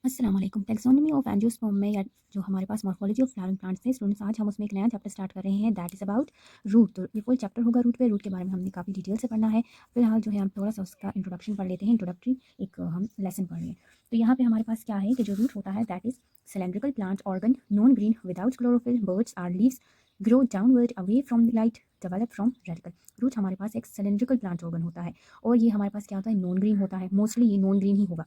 अस्सलाम वालेकुम। Taxonomy of angiosperm में या जो हमारे पास मॉर्फोलॉजी ऑफ फ्लावरिंग प्लांट्स थे स्टूडेंट्स, आज हम उसमें एक नया चैप्टर स्टार्ट कर रहे हैं दैट इज़ अबाउट रूट। तो ये फुल चैप्टर होगा रूट पे। रूट के बारे में हमने काफ़ी डिटेल से पढ़ना है। फिलहाल जो है हम थोड़ा सा उसका इंट्रोडक्शन पढ़ लेते हैं। इंट्रोडक्टरी एक हम लेसन पढ़ लें। तो यहाँ पे हमारे पास क्या है कि जो रूट होता है that is cylindrical plant organ non green without chlorophyll buds or leaves grow downward away from the light develop from radical. Root हमारे पास एक सिलेंड्रिकल प्लांट ऑर्गन होता है और ये हमारे पास क्या होता है, नॉन ग्रीन होता है। मोस्टली ये नॉन ग्रीन ही होगा।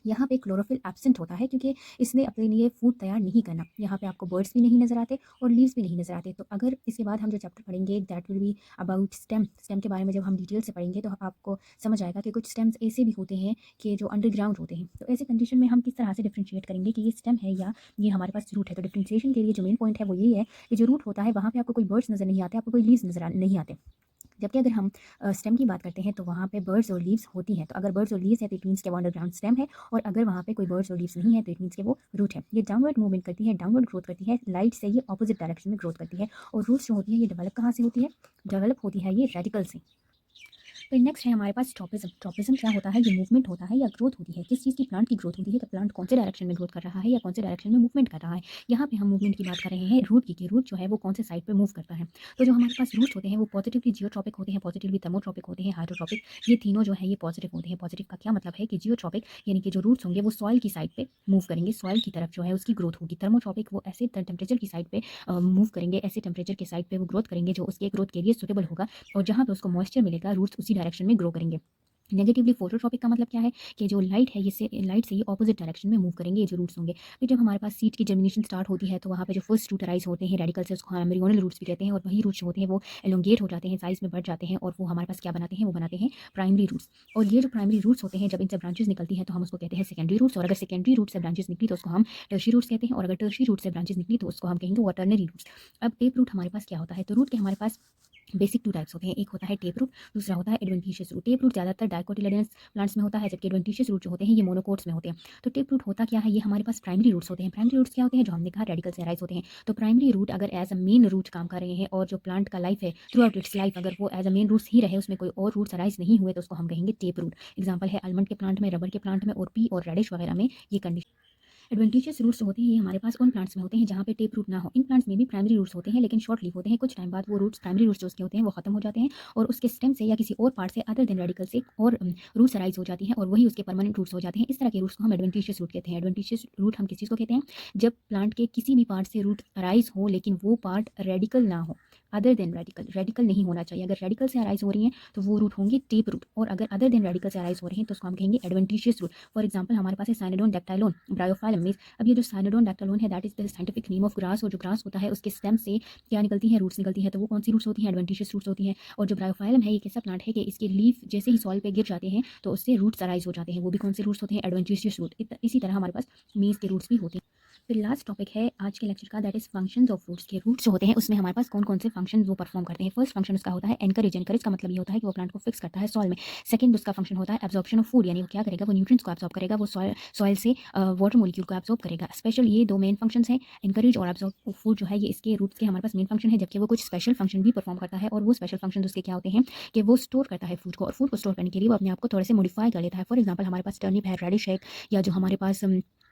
यहाँ पे क्लोरोफिल एब्सेंट होता है क्योंकि इसने अपने लिए फूड तैयार नहीं करना। यहाँ पे आपको बर्ड्स भी नहीं नजर आते और लीव्स भी नहीं नजर आते। तो अगर इसके बाद हम जो चैप्टर पढ़ेंगे that will be about stem. Stem के बारे में जब हम डिटेल से पढ़ेंगे तो आपको समझ आएगा कि कुछ स्टेम्स ऐसे भी होते हैं कि जो अंडरग्राउंड होते हैं। तो ऐसे कंडीशन में हम किस तरह से डिफ्रेंशिएट करेंगे कि ये स्टेम है या ये हमारे पास रूट है। तो डिफ्रेंशिएशन के लिए जो मेन पॉइंट है वो यही है कि जो रूट होता है वहाँ पे आपको कोई बर्ड्स नजर नहीं आते, आपको कोई लीव्स नजर नहीं आते। जबकि अगर हम स्टेम की बात करते हैं तो वहाँ पे बर्ड्स और लीव्स होती हैं। तो अगर बर्ड्स और लीव्स है तो इट मीन्स के वो अंडरग्राउंड स्टेम है, और अगर वहाँ पे कोई बर्ड्स और लीव्स नहीं है तो इट मीन्स के वो रूट है। ये डाउनवर्ड मूवमेंट करती है, डाउनवर्ड ग्रोथ करती है, लाइट से ये ऑपोजिट डायरेक्शन में ग्रोथ करती है। और रूट्स जो होती है ये डेवलप कहाँ से होती है, डेवलप होती है ये रेडिकल से। फिर नेक्स्ट है हमारे पास ट्रॉपिज्म। ट्रॉपिज्म क्या होता है, ये मूवमेंट होता है या ग्रोथ होती है। किस चीज़ की, प्लांट की ग्रोथ होती है कि प्लांट कौन से डायरेक्शन में ग्रोथ कर रहा है या कौन से डायरेक्शन में मूवमेंट कर रहा है। यहाँ पे हम मूवमेंट की बात कर रहे हैं रूट की, कि रूट जो है वो कौन से साइड पे मूव करता है। तो जो हमारे पास रूट्स होते हैं वो पॉजिटिवली जियोट्रॉपिक होते हैं, पॉजिटिवली थर्मोट्रॉपिक होते हैं, हाइड्रोट्रॉपिक। ये तीनों जो है ये पॉजिटिव होते हैं। पॉजिटिव का क्या मतलब है कि जियोट्रॉपिक यानी कि जो रूट्स होंगे वो सॉइल की साइड पे मूव करेंगे, सॉइल की तरफ जो है उसकी ग्रोथ होगी। थर्मोट्रॉपिक वो ऐसे टेम्परेचर की साइड पे मूव करेंगे, ऐसे टेम्परेचर के साइड पे वो ग्रोथ करेंगे जो उसके ग्रोथ के लिए सुटेबल होगा, और जहाँ पे उसको मॉइस्चर मिलेगा रूट्स उसी डायरेक्शन में ग्रो करेंगे। नेगेटिवली फोटोट्रॉपिक का मतलब क्या है कि जो लाइट है ये लाइट से ये ऑपोजिट डायरेक्शन में मूव करेंगे, ये जो रूट्स होंगे। फिर जब हमारे पास सीड की जर्मिनेशन स्टार्ट होती है तो वहाँ पे जो फर्स्ट रूट अराइज होते हैं रेडिकल से, उसको हम एम्ब्रियोनल रूट्स भी कहते हैं, और वही रूट्स होते हैं वो एलोंगेट हो जाते हैं, साइज में बढ़ जाते हैं, और वो हमारे पास क्या बनाते हैं, वो बनाते हैं प्राइमरी रूट्स। और ये जो प्राइमरी रूट्स होते हैं जब इनसे ब्रांचेस निकलती है तो हम उसको कहते हैं सेकेंडरी रूट्स, और अगर सेकेंडरी रूट से ब्रांचेस निकली तो उसको हम टर्शी रूट्स कहते हैं, और अगर टर्शी रूट से ब्रांचेस निकली तो उसको हम कहेंगे क्वाटर्नरी रूट्स। अब टेप रूट हमारे पास क्या होता है, तो रूट के हमारे पास बेसिक टू टाइप्स होते हैं। एक होता है टेप रूट, दूसरा होता है एडवेंटिशियस रूट। टेप रूट ज़्यादातर डाइकोटिलेडोनस प्लांट्स में होता है, जबकि एडवेंटिशियस रूट जो होते हैं ये मोनोकोट्स में होते हैं। तो टेप रूट होता क्या है, ये हमारे पास प्राइमरी रूट्स होते हैं। प्राइमरी रूट्स क्या होते हैं, जो हमने कहा रेडिकल से अराइज होते हैं। तो प्राइमरी रूट अगर एज अ मेन रूट काम कर रहे हैं और जो प्लांट का लाइफ है थ्रू आउट इट्स लाइफ अगर वो एज अ मेन रूट्स ही रहे, उसमें कोई और रूट्स अराइज नहीं हुए, तो उसको हम कहेंगे टेप रूट। एग्जाम्पल है आलमंड के प्लांट में, रबर के प्लांट में, और पी और रेडिश वगैरह में ये कंडीशन। एडवेंटिशियस रूट्स होते हैं ये हमारे पास उन प्लांट्स में होते हैं जहाँ पे टेप रूट ना हो। इन प्लांट्स में भी प्राइमरी रूट्स होते हैं लेकिन शॉर्ट लीव होते हैं। कुछ टाइम बाद वो रूट्स, प्राइमरी रूट्स जो उसके होते हैं वो खत्म हो जाते हैं, और उसके स्टेम से या किसी और पार्ट से अदर देन रेडिकल से और रूट्स अराइज हो जाती हैं, और वही उसके परमानेंट रूट्स हो जाते हैं। इस तरह के रूट्स को हम एडवेंटिशियस रूट कहते हैं। एडवेंटिशियस रूट हम किस चीज़ को कहते हैं, जब प्लांट के किसी भी पार्ट से रूट अराइज हो लेकिन वो पार्ट रेडिकल ना हो, अदर देन रेडिकल। रेडिकल नहीं होना चाहिए। अगर रेडिकल से अराइज हो रही हैं तो वो रूट होंगे टेप रूट, और अगर अदर देन रेडिकल से अराइज हो रहे हैं तो उसको हम कहेंगे एडवेंटिशियस रूट। फॉर एग्जाम्पल हमारे पास है साइनोडोन डेक्टाइलोन ब्रायोफाइलम। अब ये जो साइनोडोन डेक्टाइलोन है that is the scientific name of grass, और जो ग्रास होता है उसके स्टेम से क्या निकलती है, रूट्स निकलती है। तो वो कौन सी रूट्स होती हैं, एडवेंटिशियस रूट्स होती हैं। और जो ब्रायोफाइलम है ये कैसा प्लांट है कि इसके लीफ जैसे ही सॉइल पे गिर जाते हैं तो उससे रूट्स अराइज हो जाते हैं, वो भी कौन से रूट्स होते हैं, एडवेंटिशियस रूट। इसी तरह हमारे पास मीज के रूट्स भी होते हैं। फिर लास्ट टॉपिक है आज के लेक्चर का that is functions of roots. के रूट्स जो होते हैं उसमें हमारे पास कौन कौन से फंक्शन वो परफॉर्म करते हैं। फर्स्ट फंक्शन उसका होता है एनकरेज। एनकरेज का मतलब ये होता है कि वो प्लांट को फिक्स करता है सॉइल में। सेकंड उसका फंक्शन होता है एब्जॉर्प्शन ऑफ फूड, यानी वो क्या करेगा, वो न्यूट्रिएंट्स को एब्जॉर्ब करेगा, वो सॉइल से वाटर मॉलिक्यूल को एब्जॉर्ब करेगा। स्पेशल ये दो मेन फंक्शंस हैं, एनकरेज और एब्जॉर्ब ऑफ फूड जो है ये इसके रूट्स के हमारे पास मेन फंक्शन है, जबकि वो कुछ स्पेशल फंक्शन भी परफॉर्म करता है। और वो स्पेशल फंक्शन उसके क्या होते हैं कि वो स्टोर करता है फूड को, और फूड को स्टोर करने के लिए वो अपने आप को थोड़े से मॉडिफाई कर लेता है। फॉर एग्जाम्पल हमारे पास टर्निप है, रेडिश है, या जो हमारे पास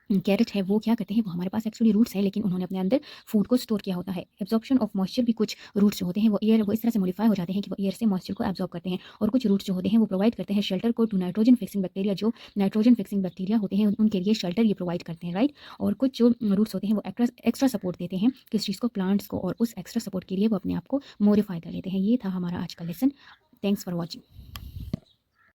कैरेट है, वो क्या करते हैं, वो हमारे पास एक्चुअली रूट्स हैं लेकिन उन्होंने अपने अंदर फूड को स्टोर किया होता है। एब्जॉर्प्शन ऑफ मॉइस्चर भी कुछ रूट्स जो होते हैं वो इस तरह से मॉडिफाई हो जाते हैं कि वो एयर से मॉइस्चर को एब्जॉर्ब करते हैं। और कुछ रूट्स जो होते हैं वो प्रोवाइड करते हैं शेल्टर को टू नाइट्रोजन फिक्सिंग बैक्टीरिया। जो नाइट्रोजन फिक्सिंग बैक्टीरिया होते हैं उनके लिए शेल्टर ये प्रोवाइड करते हैं, राइट। और कुछ जो रूट्स होते हैं वो एक्स्ट्रा सपोर्ट देते हैं किस चीज़ को, प्लांट्स को, और उस एक्स्ट्रा सपोर्ट के लिए वो अपने आप को मॉडिफाई कर लेते हैं। ये था हमारा आज का लेसन। Thanks for watching.